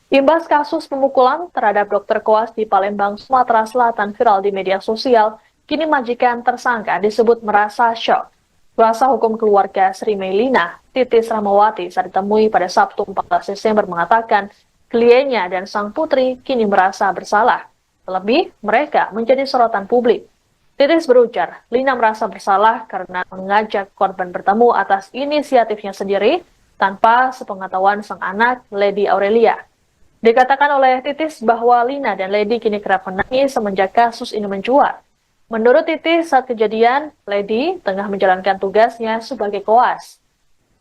Imbas kasus pemukulan terhadap dokter koas di Palembang, Sumatera Selatan viral di media sosial, kini majikan tersangka disebut merasa syok. Kuasa hukum keluarga Sri Meilina, Titis Rahmawati, saat ditemui pada Sabtu 14 Desember mengatakan kliennya dan sang putri kini merasa bersalah. Terlebih, mereka menjadi sorotan publik. Titis berujar, Lina merasa bersalah karena mengajak korban bertemu atas inisiatifnya sendiri tanpa sepengetahuan sang anak, Lady Aurelia. Dikatakan oleh Titis bahwa Lina dan Lady kini kerap menangis semenjak kasus ini mencuat. Menurut Titis, saat kejadian, Lady tengah menjalankan tugasnya sebagai koas.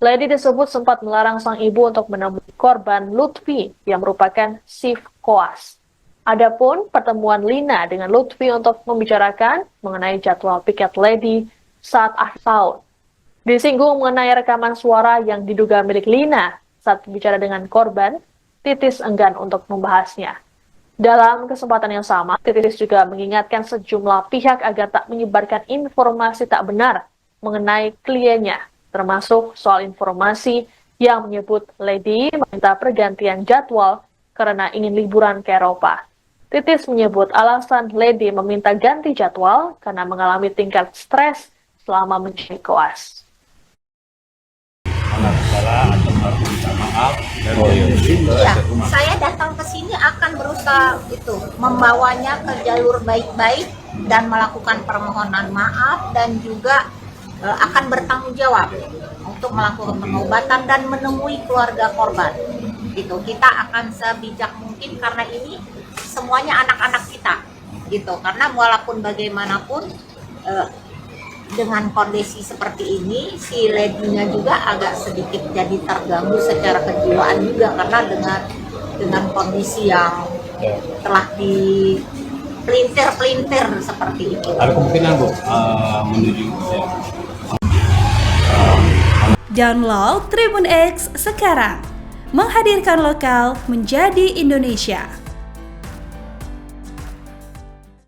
Lady disebut sempat melarang sang ibu untuk menemui korban Lutfi yang merupakan shift koas. Adapun pertemuan Lina dengan Lutfi untuk membicarakan mengenai jadwal piket Lady saat akhir tahun. Disinggung mengenai rekaman suara yang diduga milik Lina saat bicara dengan korban, Titis enggan untuk membahasnya. Dalam kesempatan yang sama, Titis juga mengingatkan sejumlah pihak agar tak menyebarkan informasi tak benar mengenai kliennya, termasuk soal informasi yang menyebut Lady meminta pergantian jadwal karena ingin liburan ke Eropa. Titis menyebut alasan Lady meminta ganti jadwal karena mengalami tingkat stres selama menjadi koas. Iya, saya datang ke sini akan berusaha membawanya ke jalur baik-baik dan melakukan permohonan maaf dan juga akan bertanggung jawab untuk melakukan pengobatan dan menemui keluarga korban. Kita akan sebijak mungkin karena ini semuanya anak-anak kita, Karena walaupun bagaimanapun dengan kondisi seperti ini, si Lady-nya juga agak sedikit jadi terganggu secara kejiwaan juga karena dengan kondisi yang telah dipelintir seperti itu. Ada kemungkinan Bu menuju Download Tribun X sekarang, menghadirkan lokal menjadi Indonesia.